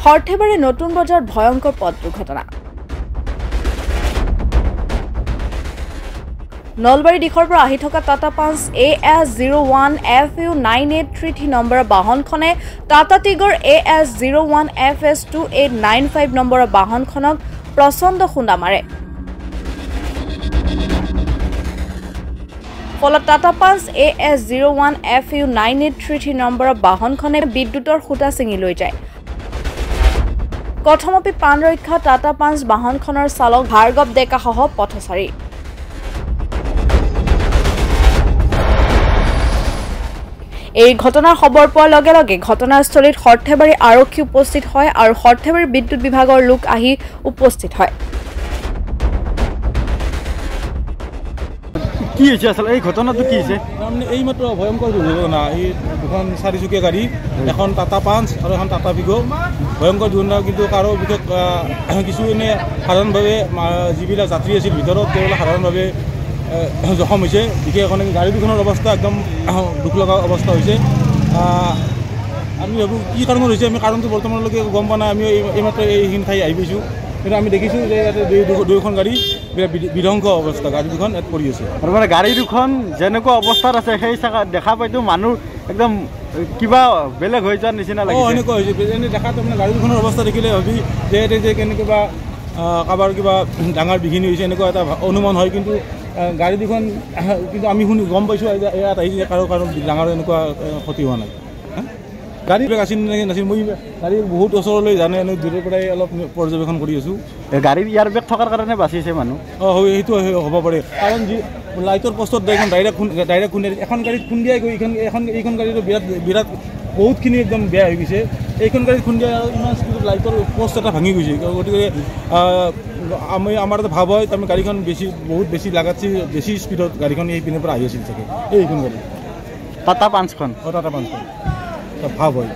হৰ্থেবাৰী নতুন বজাৰত ভয়ংকৰ পথ দুৰ্ঘটনা। নলবাৰী দিশৰ পৰা আহি থকা টাটা পাঞ্চ AS01FU9833 নম্বৰৰ বাহনখনে টাটা টিগৰ AS01FS2895 নম্বৰৰ বাহনখনক প্ৰচণ্ড খুন্দা মাৰে। ফলত টাটা পাঞ্চ AS01FU9833 নম্বৰৰ বাহনখনে বিদ্যুতৰ খুঁটা ছিঙি লৈ যায়। কথমপি প্ৰাণ ৰক্ষা টাটা পাঞ্চ বাহনখনৰ চালক ভাৰ্গৱ ডেকাসহ পথচাৰী। এই ঘটনাৰ খবৰ পোৱাৰ লগে লগে ঘটনাস্থলীত হৰ্থেবাৰী আৰক্ষী উপস্থিত হয় আৰু হৰ্থেবাৰী বিদ্যুৎ বিভাগৰ লোক আহি উপস্থিত হয়। কি হৈছে আসলে এই ঘটনাটো কি হৈছে? মানে এই মাত্ৰ ভয়ংকৰ দুৰ্ঘটনা। এই দুখন চাৰিচকীয়া গাড়ী, এখন টাটা পাঞ্চ আৰু এখন টাটা ভিগো, ভয়ংকৰ দুৰ্ঘটনা। কিন্তু কাৰো বিশেষ কিছু এনে সাধাৰণভাৱে যিবিলাক যাত্ৰী আছিল ভিতৰত তেওঁলোক সাধাৰণভাৱে জখম হৈছে। বিশেষ গাড়ী দুখনৰ অৱস্থা একদম দুখ লগা অৱস্থা হৈছে। আমি ভাবোঁ কি কাৰণত হৈছে, আমি কাৰণটো বৰ্তমানলৈকে গম পোৱা নাই। আমি এইমাত্ৰ এইখিনি ঠাই আহি পাইছোঁ, কিন্তু আমি দেখিছোঁ যে ইয়াতে দুয়োখন গাড়ী বিধ্বংস অৱস্থা, গাড়ী দুখন ইয়াত পৰি আছে। আৰু মানে গাড়ী দুখন যেনেকুৱা অৱস্থাত আছে সেই দেখা পাইতো মানুহ একদম কিবা বেলেগ হৈ যোৱাৰ নিচিনা লাগিছে। এনেকুৱা হৈছে, এনে দেখাত মানে গাড়ী দুখনৰ অৱস্থা দেখিলে ভাবি যে কেনেকৈ বা কাৰোবাৰ কিবা ডাঙৰ বিঘিনি হৈছে এনেকুৱা এটা অনুমান হয়। কিন্তু গাড়ী দুখন কিন্তু আমি গম পাইছোঁ ইয়াত আহিছে কাৰো ডাঙৰ এনেকুৱা ক্ষতি হোৱা নাই। গাড়ীবিলাক আছিল নাছিল, মই গাড়ী বহুত ওচৰলৈ জানে দূৰৰ পৰাই অলপ পৰ্যবেক্ষণ কৰি আছোঁ। গাড়ী ইয়াৰ বেগ থকাৰ কাৰণে বাচিছে মানুহ। সেইটো হ'ব পাৰে, কাৰণ যি লাইটৰ পষ্টত ডাইৰেক্ট খুন্দিয়াই এখন গাড়ীত খুন্দিয়াই গৈ এইখন গাড়ীটো বিৰাট বহুতখিনি একদম বেয়া হৈ গৈছে। এইখন গাড়ীত খুন্দিয়াই আৰু ইমান স্পীডত লাইটৰ পষ্ট এটা ভাঙি গৈছে। গতিকে আমাৰ এটা ভাৱ হয় তাৰমানে গাড়ীখন বহুত বেছি লাগাতছে বেছি স্পীডত গাড়ীখন এই পিনৰ পৰা আহি আছিল চাগে। এইখন গাড়ী টাটা পাঞ্চখন টাটা পাঞ্চখন ভাৱ হয়।